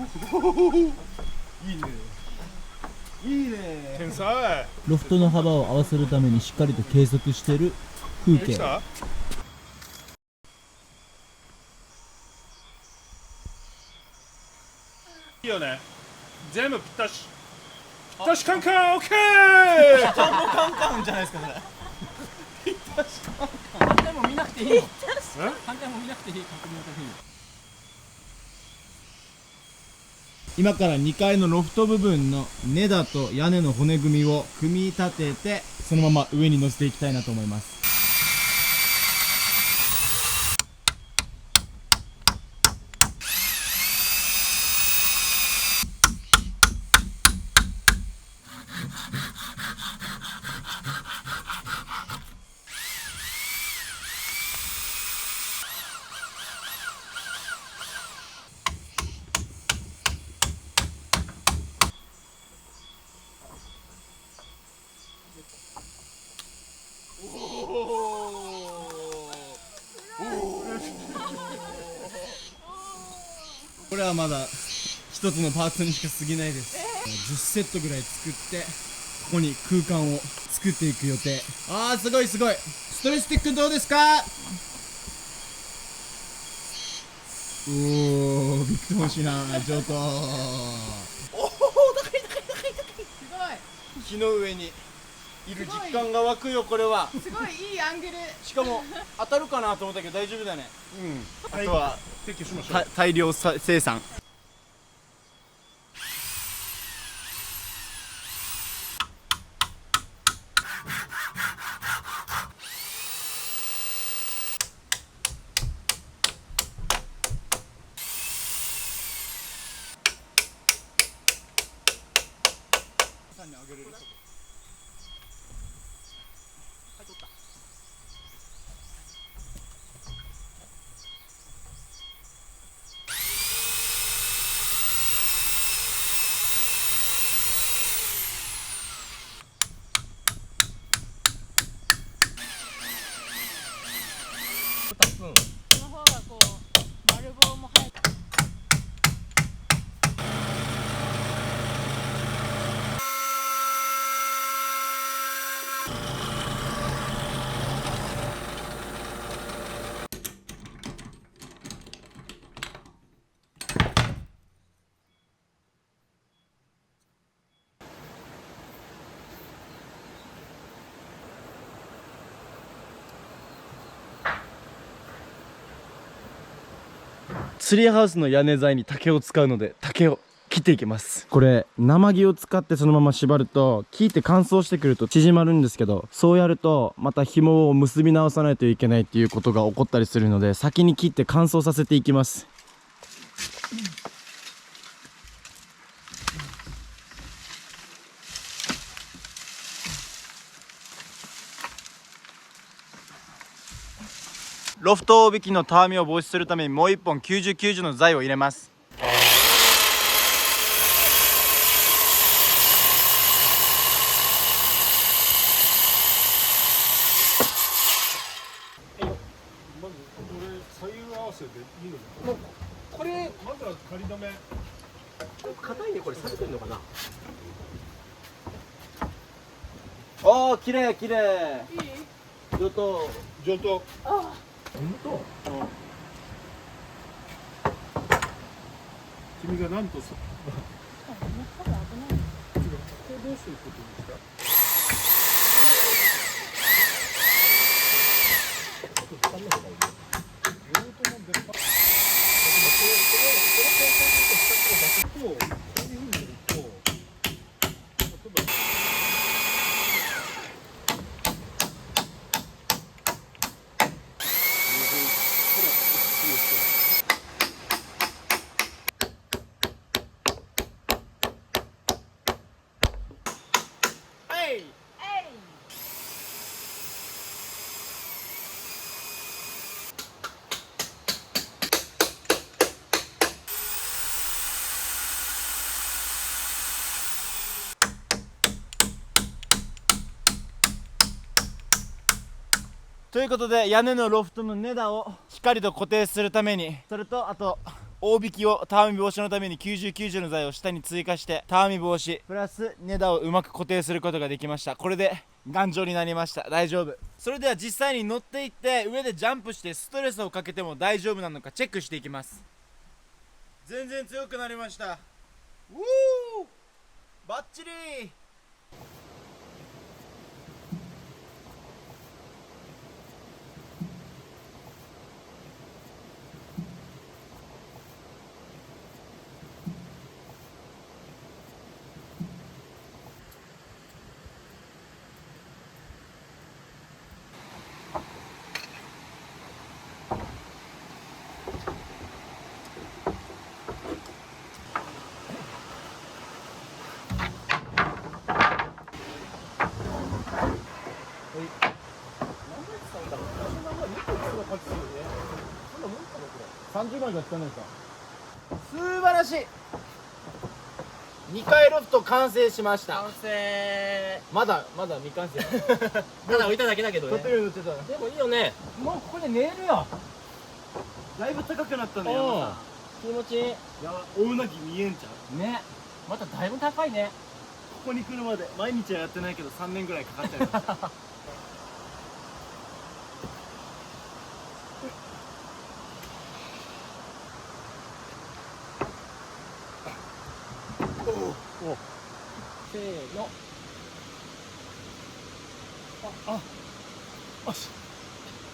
いいね。いいね。天才。ロフトの幅を合わせるためにしっかりと計測してる風景。いいよね。全部ぴったし。ぴったしカンカン、オッケー。ちゃんとカンカンじゃないですかそれ。ぴったしカンカン。反対も見なくていいの。反対も見なくていい、確認のために。今から2階のロフト部分の根だと屋根の骨組みを組み立てて、そのまま上に乗せていきたいなと思います。これはまだ一つのパーツにしか過ぎないです。10セットぐらい作ってここに空間を作っていく予定。あーすごいすごい。ストレスティックどうですか？おーびっくり欲しいな上等。おお高い高い高い高い。すごい。木の上にいる実感が湧くよこれは。すごいいいアングル。しかも当たるかなと思ったけど大丈夫だね。あとは撤去しましょう。大量生産。その方がこう丸棒も入って。ツリーハウスの屋根材に竹を使うので竹を切っていきます。これ生木を使ってそのまま縛ると木って乾燥してくると縮まるんですけど、そうやるとまた紐を結び直さないといけないっていうことが起こったりするので、先に切って乾燥させていきます。ロフト引きのたわみを防止するためにもう一本90、90の材を入れます。まずこれ左右合わせでいいのかな。もうこれまずは仮止め。硬いね、これ裂けてんのかな。おー、綺麗綺麗。いい？上等上等。あ本当。君がなんとそ。これどうすることにした？ということで屋根のロフトの根太をしっかりと固定するために、それとあと大引きをたわみ防止のために90の材を下に追加してたわみ防止プラス根太をうまく固定することができました。これで頑丈になりました。大丈夫。それでは実際に乗っていって上でジャンプしてストレスをかけても大丈夫なのかチェックしていきます。全然強くなりました。ウーバッチリー。30枚が使えないか。素晴らしい。2階ロフト完成しました。完成。まだ未完成。ただ置いただけだけどね。ホテルに乗ってたらでもいいよね。もうここで寝るよ。だいぶ高くなったね。気持ちいい。やば、大うなぎ見えんちゃう。ね。まただいぶ高いね。ここに来るまで毎日はやってないけど3年ぐらいかかっちゃいました。せーの。よし。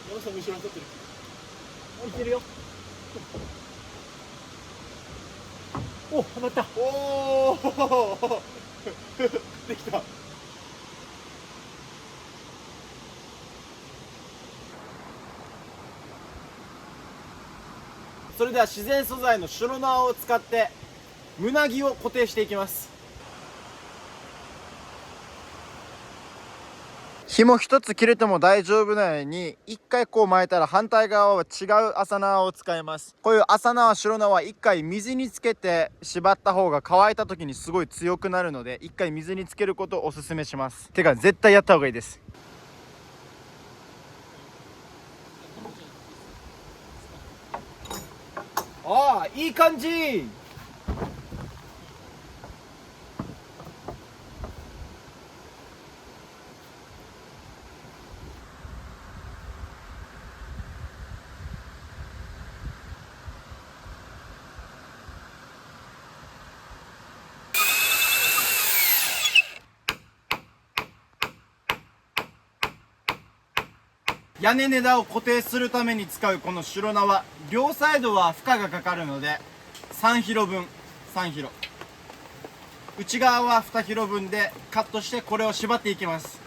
山さん後ろに立ってる。いけるよ。お、はまった。おお。できた。それでは自然素材のシュロ縄を使って胸木を固定していきます。紐一つ切れても大丈夫なように一回こう巻いたら反対側は違う麻縄を使います。こういう麻縄白縄は一回水につけて縛った方が乾いた時にすごい強くなるので一回水につけることをおすすめします。てか絶対やった方がいいです。ああ、いい感じ。屋根根太を固定するために使うこの白縄、両サイドは負荷がかかるので3キロ分、3キロ、内側は2キロ分でカットしてこれを縛っていきます。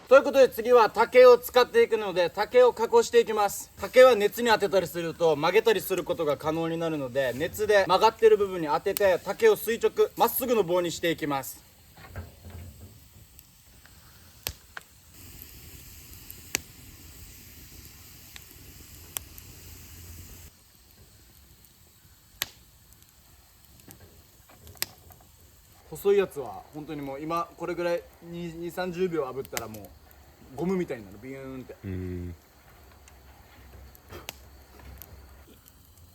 ということで次は竹を使っていくので竹を加工していきます。竹は熱に当てたりすると曲げたりすることが可能になるので熱で曲がってる部分に当てて竹を垂直まっすぐの棒にしていきます。細いやつは本当にもう今これぐらい2、30秒炙ったらもうゴムみたいになる。ビューンって。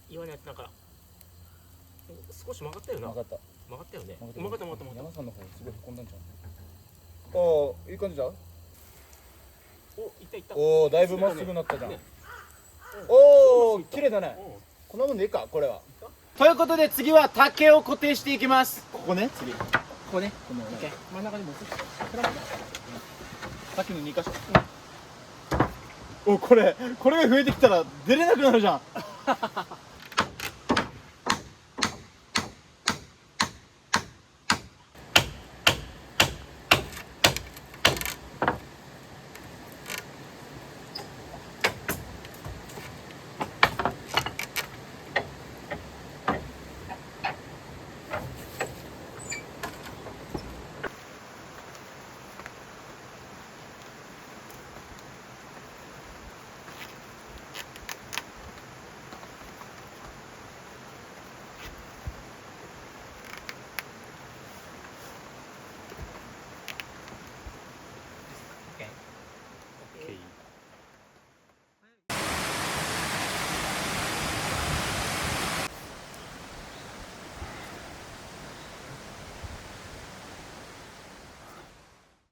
岩のやつなんか少し曲がったよな。曲がった。曲がったよね。曲がった。山さんの方すごいへこんだんじゃん。ああ、いい感じだ。お、いった。おお、だいぶまっすぐなったじゃん。おお、綺麗だね。こんなもんでいいかこれは。ということで次は竹を固定していきます。ここね、次ここね、この真ん中に持ってきて、さっきの2箇所、お、これが増えてきたら出れなくなるじゃん